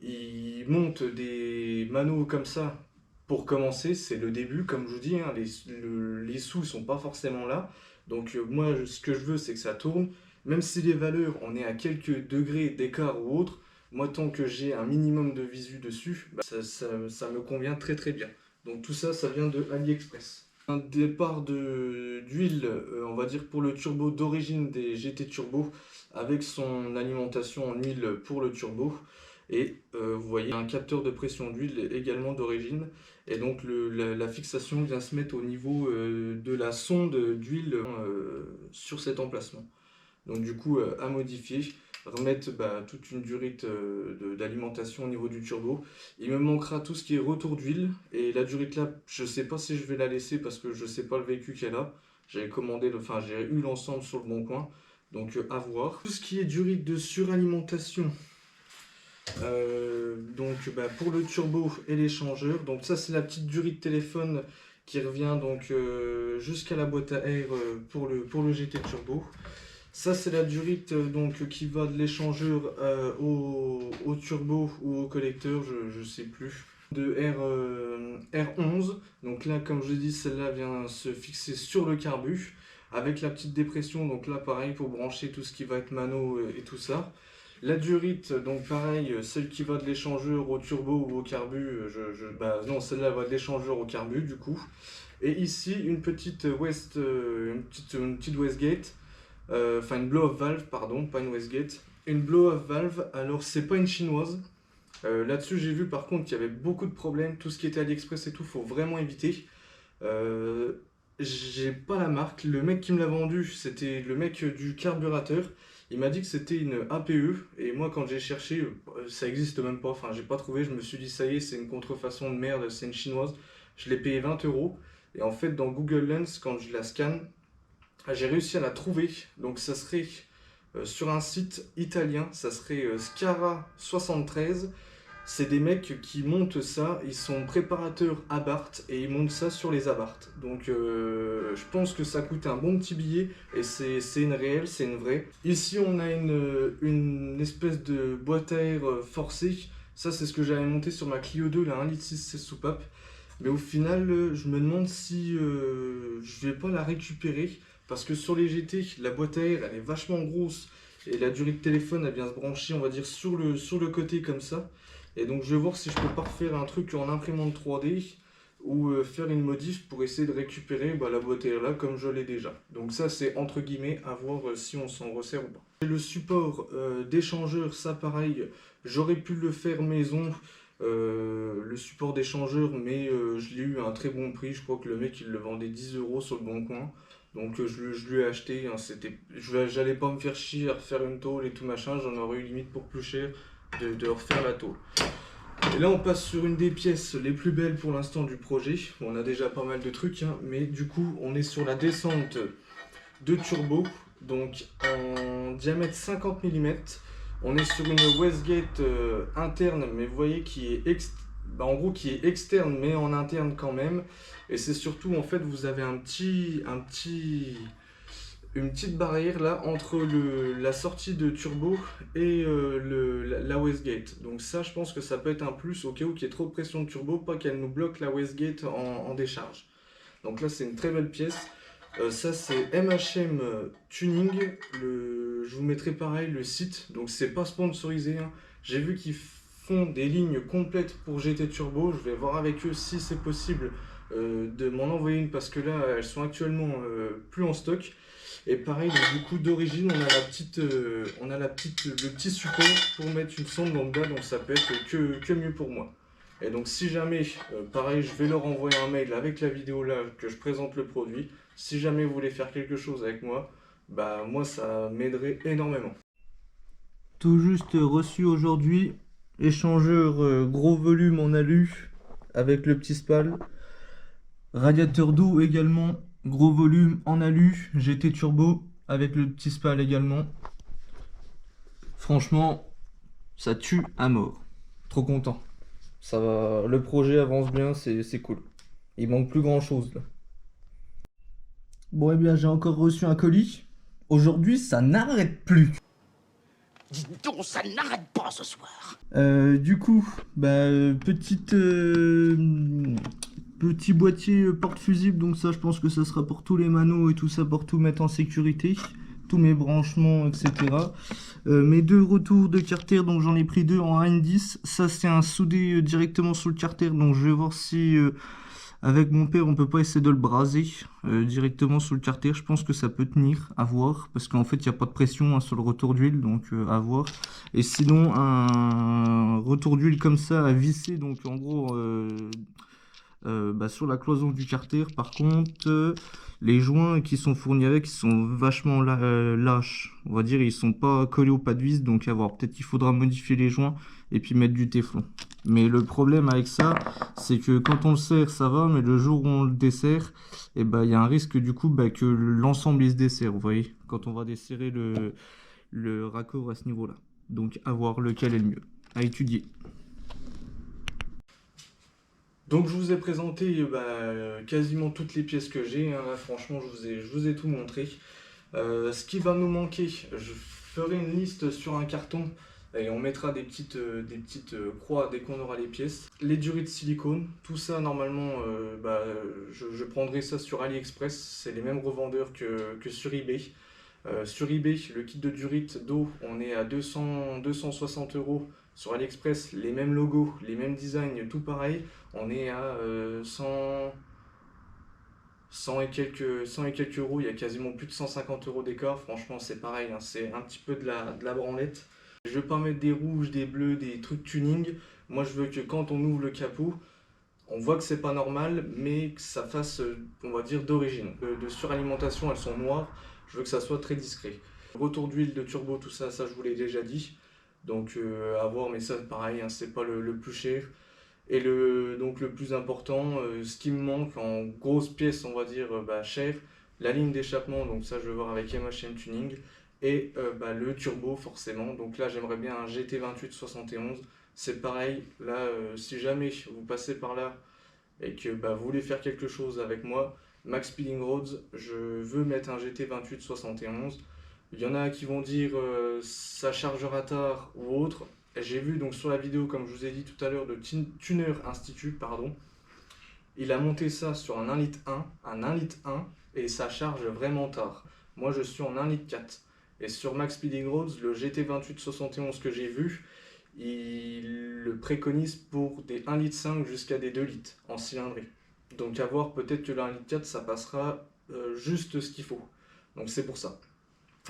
ils montent des manos comme ça pour commencer, c'est le début, comme je vous dis, hein, les sous sont pas forcément là. Donc moi ce que je veux c'est que ça tourne, même si les valeurs on est à quelques degrés d'écart ou autre, moi tant que j'ai un minimum de visu dessus, ça me convient très très bien. Donc tout ça, ça vient de AliExpress. Un départ d'huile, on va dire pour le turbo d'origine des GT Turbo, avec son alimentation en huile pour le turbo. Et vous voyez un capteur de pression d'huile également d'origine. Et donc la fixation vient se mettre au niveau de la sonde d'huile sur cet emplacement. Donc du coup à modifier. Remettre toute une durite d'alimentation au niveau du turbo. Il me manquera tout ce qui est retour d'huile, et la durite là, je sais pas si je vais la laisser parce que je sais pas le véhicule qu'elle a. J'avais commandé, j'ai eu l'ensemble sur le bon coin, donc à voir. Tout ce qui est durite de suralimentation, pour le turbo et l'échangeur, donc ça c'est la petite durite téléphone qui revient donc jusqu'à la boîte à air pour le GT Turbo. Ça c'est la durite donc qui va de l'échangeur au turbo ou au collecteur, je sais plus. De R11, donc là comme je dis, celle-là vient se fixer sur le carbu avec la petite dépression, donc là pareil pour brancher tout ce qui va être mano et tout ça. La durite, donc pareil, celle qui va de l'échangeur au turbo ou au carbu, non celle-là va de l'échangeur au carbu du coup. Et ici une petite Westgate. Une blow-off valve, pardon, pas une Westgate. Une blow-off valve, alors c'est pas une chinoise. Là-dessus, j'ai vu par contre qu'il y avait beaucoup de problèmes. Tout ce qui était AliExpress et tout, faut vraiment éviter. J'ai pas la marque. Le mec qui me l'a vendu, c'était le mec du carburateur. Il m'a dit que c'était une APE. Et moi, quand j'ai cherché, ça existe même pas. Enfin, j'ai pas trouvé. Je me suis dit, ça y est, c'est une contrefaçon de merde, c'est une chinoise. Je l'ai payé 20 €. Et en fait, dans Google Lens, quand je la scanne, j'ai réussi à la trouver, donc ça serait sur un site italien, ça serait Scara 73. C'est des mecs qui montent ça, ils sont préparateurs Abarth et ils montent ça sur les Abarth. Donc je pense que ça coûte un bon petit billet et c'est une réelle, c'est une vraie. Ici on a une espèce de boîte à air forcée. Ça c'est ce que j'avais monté sur ma Clio 2, la 1,6 litre 16 soupape. Mais au final, je me demande si je vais pas la récupérer. Parce que sur les GT, la boîte à air, elle est vachement grosse. Et la durée de téléphone, elle vient se brancher, on va dire, sur le côté comme ça. Et donc, je vais voir si je peux pas refaire un truc en imprimante 3D. Ou faire une modif pour essayer de récupérer la boîte à air là, comme je l'ai déjà. Donc ça, c'est entre guillemets, à voir si on s'en resserre ou pas. Et le support d'échangeur, ça pareil, j'aurais pu le faire maison. Le support d'échangeur, mais je l'ai eu à un très bon prix. Je crois que le mec il le vendait 10 € sur le bon coin, donc je lui ai acheté, hein. J'allais pas me faire chier à refaire une tôle et tout machin, j'en aurais eu limite pour plus cher de refaire la tôle. Et là on passe sur une des pièces les plus belles pour l'instant du projet. Bon, on a déjà pas mal de trucs, hein, mais du coup on est sur la descente de turbo, donc en diamètre 50 mm. On est sur une Westgate interne, mais vous voyez qui est en gros qui est externe, mais en interne quand même. Et c'est surtout en fait vous avez une petite barrière là entre la sortie de turbo et la Westgate. Donc ça, je pense que ça peut être un plus au cas où il y ait trop de pression de turbo, pas qu'elle nous bloque la Westgate en décharge. Donc là, c'est une très belle pièce. Ça, c'est MHM Tuning. Je vous mettrai pareil le site. Donc c'est pas sponsorisé, hein. J'ai vu qu'ils font des lignes complètes pour GT Turbo. Je vais voir avec eux si c'est possible de m'en envoyer une parce que là, elles sont actuellement plus en stock. Et pareil, donc, du coup d'origine on a le petit support pour mettre une sonde dans le bas, donc ça peut être que mieux pour moi. Et donc si jamais, pareil, je vais leur envoyer un mail avec la vidéo là que je présente le produit. Si jamais vous voulez faire quelque chose avec moi, bah moi ça m'aiderait énormément. Tout juste reçu aujourd'hui, échangeur gros volume en alu avec le petit spal. Radiateur d'eau également, gros volume en alu, GT turbo avec le petit spal également. Franchement, ça tue à mort. Trop content. Ça va, le projet avance bien, c'est cool. Il manque plus grand chose là. Bon, eh bien, j'ai encore reçu un colis. Aujourd'hui, ça n'arrête plus. Dis donc, ça n'arrête pas ce soir. Du coup, petit boîtier porte-fusible, donc ça je pense que ça sera pour tous les manos et tout ça, pour tout mettre en sécurité, tous mes branchements, etc. Mes deux retours de carter, donc j'en ai pris deux en 1N10, ça c'est un soudé directement sur le carter, donc je vais voir si avec mon père on peut pas essayer de le braser directement sur le carter. Je pense que ça peut tenir, à voir, parce qu'en fait il n'y a pas de pression hein, sur le retour d'huile, donc à voir. Et sinon un retour d'huile comme ça à visser, donc en gros sur la cloison du carter, par contre, les joints qui sont fournis avec, ils sont vachement lâches. On va dire, ils sont pas collés au pas de vis, donc à voir. Peut-être qu'il faudra modifier les joints et puis mettre du téflon. Mais le problème avec ça, c'est que quand on le serre, ça va, mais le jour où on le desserre, et il y a un risque du coup que l'ensemble il se desserre, vous voyez, quand on va desserrer le raccord à ce niveau-là. Donc à voir lequel est le mieux, à étudier. Donc je vous ai présenté quasiment toutes les pièces que j'ai, hein. Là franchement je vous ai tout montré. Ce qui va nous manquer, je ferai une liste sur un carton et on mettra des petites croix dès qu'on aura les pièces. Les durées de silicone, tout ça normalement je prendrai ça sur AliExpress, c'est les mêmes revendeurs que sur eBay. Sur eBay, le kit de durite d'eau, on est à 260 €. Sur AliExpress, les mêmes logos, les mêmes designs, tout pareil, on est à 100 et quelques euros. Il y a quasiment plus de 150 € d'écart. Franchement, c'est pareil, hein, c'est un petit peu de la branlette. Je ne veux pas mettre des rouges, des bleus, des trucs tuning. Moi, je veux que quand on ouvre le capot, on voit que c'est pas normal, mais que ça fasse, on va dire, d'origine. De suralimentation, elles sont noires. Je veux que ça soit très discret. Retour d'huile, de turbo, tout ça, ça je vous l'ai déjà dit. Donc à voir, mais ça pareil, hein, c'est pas le plus cher. Et donc le plus important, ce qui me manque en grosse pièce, on va dire cher, la ligne d'échappement, donc ça je vais voir avec MHM Tuning. Et le turbo forcément, donc là j'aimerais bien un GT2871. C'est pareil, là si jamais vous passez par là et que vous voulez faire quelque chose avec moi, Max Speeding Roads, je veux mettre un GT2871. Il y en a qui vont dire ça chargera tard ou autre. J'ai vu donc sur la vidéo, comme je vous ai dit tout à l'heure, de Tuner Institute, il a monté ça sur un 1,1 litre, et ça charge vraiment tard. Moi je suis en 1,4 litre. Et sur Max Speeding Roads, le GT2871 que j'ai vu, il le préconise pour des 1,5 litre jusqu'à des 2 litres en cylindrée. Donc à voir, peut-être que le 1,4 litre ça passera juste ce qu'il faut. Donc c'est pour ça.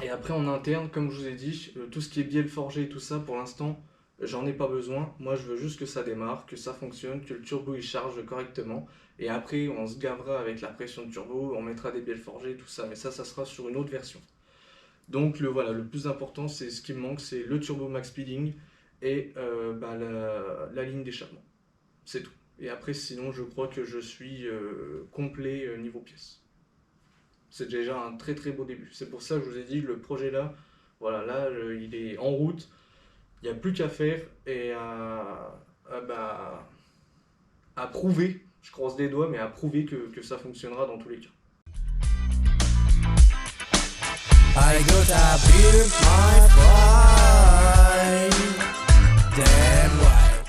Et après en interne, comme je vous ai dit, tout ce qui est bielle forgée et tout ça, pour l'instant, j'en ai pas besoin. Moi je veux juste que ça démarre, que ça fonctionne, que le turbo il charge correctement. Et après on se gavera avec la pression de turbo, on mettra des bielles forgées et tout ça. Mais ça sera sur une autre version. Donc le plus important, c'est ce qui me manque, c'est le turbo Max Speeding et la ligne d'échappement. C'est tout. Et après sinon je crois que je suis complet niveau pièces. C'est déjà un très très beau début. C'est pour ça que je vous ai dit le projet là, voilà, là il est en route. n'y a plus qu'à faire et à prouver, je croise les doigts, mais à prouver que ça fonctionnera dans tous les cas. I gotta build my pride. Damn right.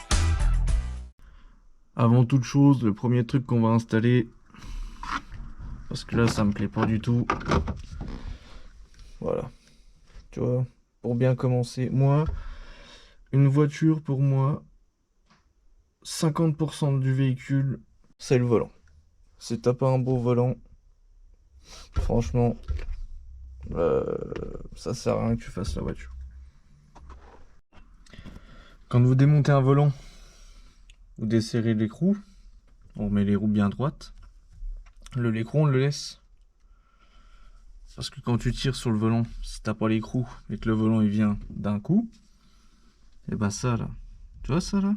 Avant toute chose, le premier truc qu'on va installer, parce que là ça me plaît pas du tout. Voilà. Tu vois, pour bien commencer, moi, une voiture pour moi, 50% du véhicule, c'est le volant. Si t'as pas un beau volant, franchement, ça sert à rien que tu fasses la voiture. Quand vous démontez un volant, vous desserrez l'écrou, on met les roues bien droites. L'écrou on le laisse. Parce que quand tu tires sur le volant, si t'as pas l'écrou et que le volant il vient d'un coup, et bah ça là, tu vois ça là,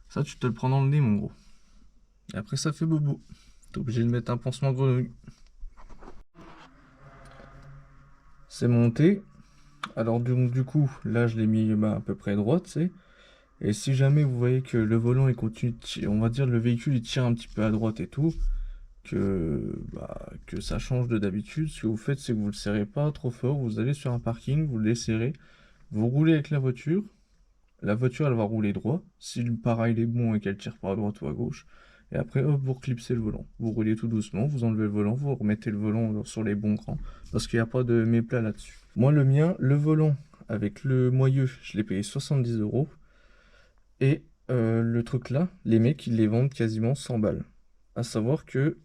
ça tu te le prends dans le nez mon gros. Et après ça fait bobo. T'es obligé de mettre un pansement grenouille. C'est monté. Alors du coup, là je l'ai mis à peu près droite, c'est. Et si jamais vous voyez que le volant il continue, on va dire le véhicule il tire un petit peu à droite et tout, que ça change de d'habitude, ce que vous faites c'est que vous le serrez pas trop fort, vous allez sur un parking, vous le serrez, vous roulez avec la voiture elle va rouler droit, si le para-il est bon et qu'elle tire pas à droite ou à gauche, et après hop vous reclipsez le volant, vous roulez tout doucement, vous enlevez le volant, vous remettez le volant sur les bons crans, parce qu'il n'y a pas de méplat là-dessus. Moi le mien, le volant avec le moyeu, je l'ai payé 70 €. Et le truc là, les mecs ils les vendent quasiment 100 balles. À savoir que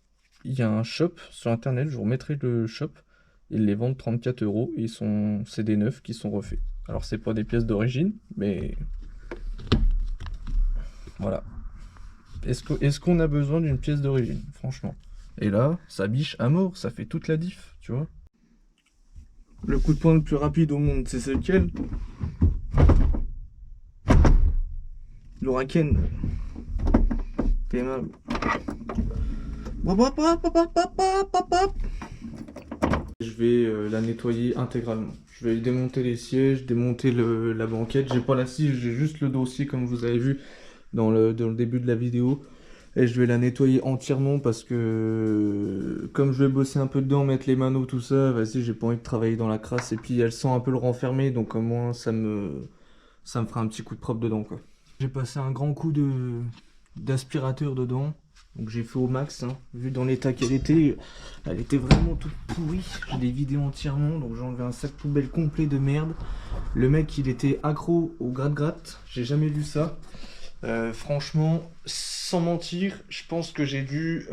il y a un shop sur internet, je vous remettrai le shop, ils les vendent 34 € et c'est des neufs qui sont refaits. Alors c'est pas des pièces d'origine, mais voilà. Est-ce qu'on a besoin d'une pièce d'origine, franchement? Et là, ça biche à mort, ça fait toute la diff, tu vois. Le coup de poing le plus rapide au monde, c'est lequel? L'Huracan. T'es mal. Je vais la nettoyer intégralement. Je vais démonter les sièges, démonter la banquette. J'ai pas la scie, j'ai juste le dossier comme vous avez vu dans le début de la vidéo. Et je vais la nettoyer entièrement parce que comme je vais bosser un peu dedans, mettre les manos, tout ça, vas-y, j'ai pas envie de travailler dans la crasse. Et puis elle sent un peu le renfermer, donc au moins ça me fera un petit coup de propre dedans quoi. J'ai passé un grand coup d'aspirateur dedans, donc j'ai fait au max, hein. Vu dans l'état qu'elle était vraiment toute pourrie. Je l'ai vidé entièrement, donc j'ai enlevé un sac poubelle complet de merde. Le mec il était accro au gratte-gratte, j'ai jamais vu ça. Franchement, sans mentir, je pense que j'ai dû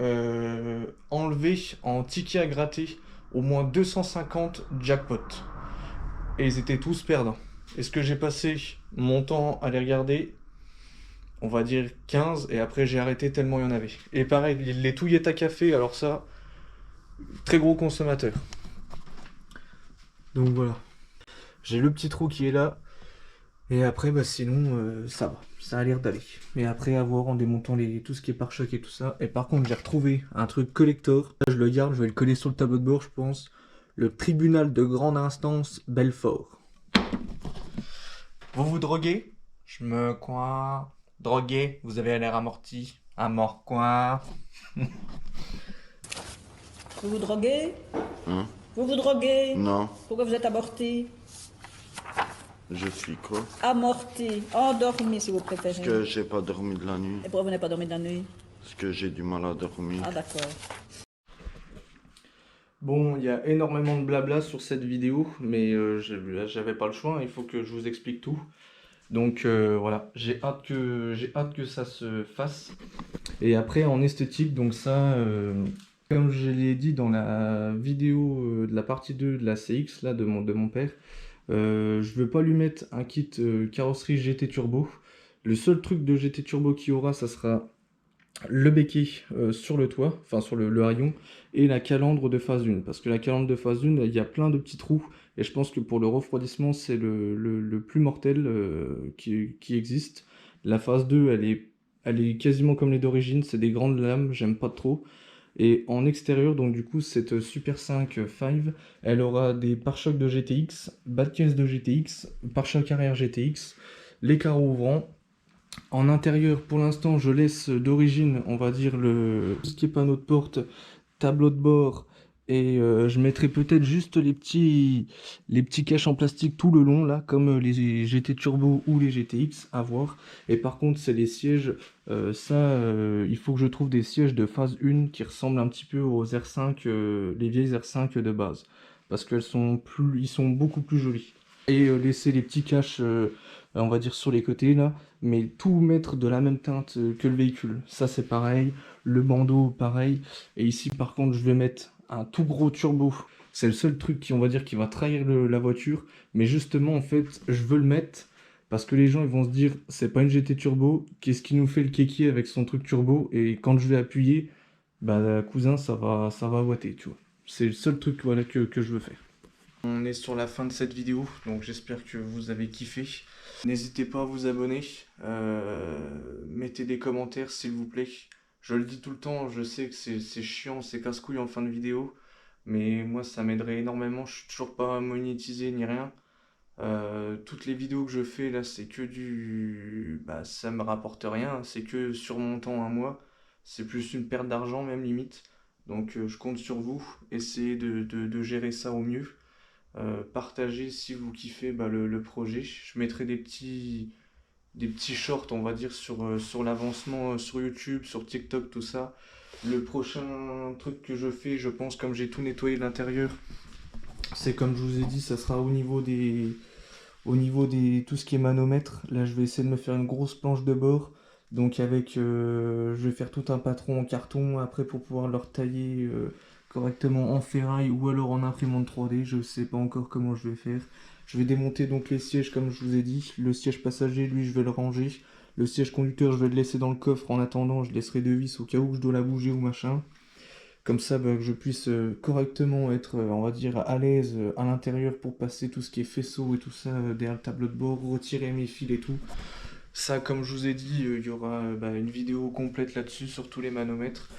enlever en ticket à gratter au moins 250 jackpots. Et ils étaient tous perdants. Est-ce que j'ai passé mon temps à les regarder? On va dire 15, et après j'ai arrêté tellement il y en avait. Et pareil, les touillettes à café, alors ça, très gros consommateur. Donc voilà. J'ai le petit trou qui est là. Et après, sinon, ça va. Ça a l'air d'aller. Mais après, à voir en démontant tout ce qui est pare-choc et tout ça. Et par contre, j'ai retrouvé un truc collector. Là, je le garde, je vais le coller sur le tableau de bord, je pense. Le tribunal de grande instance Belfort. Vous droguez? Je me crois. Drogué, vous avez l'air amorti. Amort quoi? Vous vous droguez? Hein? Vous vous droguez? Non, Pourquoi vous êtes amorti? je suis quoi? Amorti, endormi si vous Parce préférez. que j'ai pas dormi de la nuit. Et pourquoi vous n'avez pas dormi de la nuit? Parce que j'ai du mal à dormir. Ah d'accord. Bon, il y a énormément de blabla sur cette vidéo, mais j'avais pas le choix, il faut que je vous explique tout. Donc voilà, j'ai hâte que ça se fasse. Et après en esthétique, donc ça, comme je l'ai dit dans la vidéo de la partie 2 de la CX là, de mon père, je veux pas lui mettre un kit carrosserie GT Turbo. Le seul truc de GT Turbo qu'il y aura, ça sera le béquet sur le toit, enfin sur le haillon, et la calandre de phase 1. Parce que la calandre de phase 1, il y a plein de petits trous, et je pense que pour le refroidissement, c'est le plus mortel qui existe. La phase 2, elle est quasiment comme les d'origine, c'est des grandes lames, j'aime pas trop. Et en extérieur, donc du coup, cette Super 5 5, elle aura des pare-chocs de GTX, bas de caisse de GTX, pare-choc arrière GTX, les carreaux ouvrants. En intérieur, pour l'instant, je laisse d'origine, on va dire, tout ce qui est panneau de porte, tableau de bord, et je mettrai peut-être juste les petits caches en plastique tout le long, là, comme les GT Turbo ou les GTX, à voir. Et par contre, c'est les sièges, il faut que je trouve des sièges de phase 1 qui ressemblent un petit peu aux R5, les vieilles R5 de base, parce qu'ils sont beaucoup plus jolis. Et laisser les petits caches, on va dire sur les côtés là, mais tout mettre de la même teinte que le véhicule. Ça c'est pareil, le bandeau pareil, et ici par contre je vais mettre un tout gros turbo. C'est le seul truc qui, on va dire, qui va trahir la voiture, mais justement en fait je veux le mettre parce que les gens ils vont se dire c'est pas une GT Turbo, qu'est-ce qui nous fait le kéki avec son truc turbo, et quand je vais appuyer, bah cousin ça va ouater, tu vois. C'est le seul truc voilà, que je veux faire. On est sur la fin de cette vidéo, donc j'espère que vous avez kiffé. N'hésitez pas à vous abonner, mettez des commentaires s'il vous plaît. Je le dis tout le temps, je sais que c'est chiant, c'est casse-couille en fin de vidéo, mais moi ça m'aiderait énormément, je suis toujours pas monétisé ni rien. Toutes les vidéos que je fais là, c'est que ça me rapporte rien, c'est que sur mon temps un mois, c'est plus une perte d'argent même limite. Donc je compte sur vous, essayez de gérer ça au mieux. Partagez si vous kiffez le projet. Je mettrai des petits shorts, on va dire, sur l'avancement sur YouTube, sur TikTok, tout ça. Le prochain truc que je fais, je pense, comme j'ai tout nettoyé de l'intérieur, c'est comme je vous ai dit, ça sera au niveau des tout ce qui est manomètre. Là je vais essayer de me faire une grosse planche de bord, donc avec je vais faire tout un patron en carton après pour pouvoir le retailler correctement en ferraille ou alors en imprimante 3D, je sais pas encore comment je vais faire. Je vais démonter donc les sièges comme je vous ai dit, le siège passager lui je vais le ranger, le siège conducteur je vais le laisser dans le coffre, en attendant je laisserai deux vis au cas où je dois la bouger ou machin. Comme ça que je puisse correctement être, on va dire, à l'aise à l'intérieur pour passer tout ce qui est faisceau et tout ça derrière le tableau de bord, retirer mes fils et tout. Ça, comme je vous ai dit, il y aura une vidéo complète là-dessus sur tous les manomètres.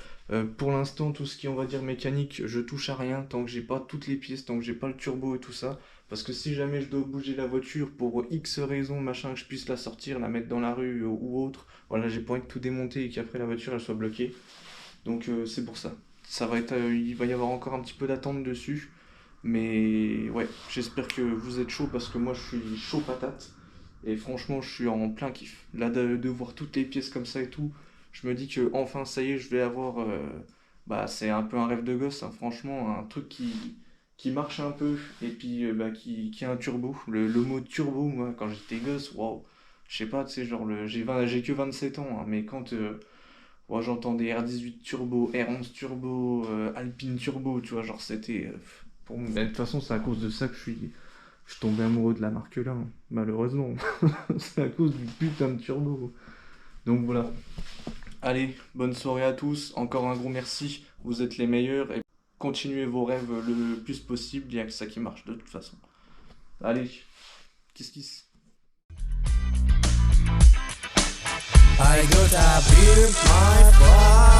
Pour l'instant, tout ce qui est, on va dire, mécanique, je touche à rien tant que j'ai pas toutes les pièces, tant que j'ai pas le turbo et tout ça. Parce que si jamais je dois bouger la voiture pour X raison, machin, que je puisse la sortir, la mettre dans la rue ou autre, voilà, j'ai pas envie de tout démonter et qu'après la voiture elle soit bloquée. Donc c'est pour ça. Ça va être, il va y avoir encore un petit peu d'attente dessus. Mais ouais, j'espère que vous êtes chaud parce que moi je suis chaud patate. Et franchement, je suis en plein kiff. Là, de voir toutes les pièces comme ça et tout, je me dis que enfin, ça y est, je vais avoir... c'est un peu un rêve de gosse, hein, franchement, un truc qui marche un peu et puis qui a un turbo. Le mot turbo, moi, quand j'étais gosse, waouh, je sais pas, tu sais, genre, j'ai que 27 ans, hein, mais quand j'entendais R18 turbo, R11 turbo, Alpine turbo, tu vois, genre, c'était... de toute façon, c'est à cause de ça que je suis tombé amoureux de la marque là, hein. Malheureusement. C'est à cause du putain de turbo. Donc voilà. Allez, bonne soirée à tous. Encore un gros merci. Vous êtes les meilleurs. Et continuez vos rêves le plus possible. Il n'y a que ça qui marche de toute façon. Allez, kiss. I got a beer, my friend.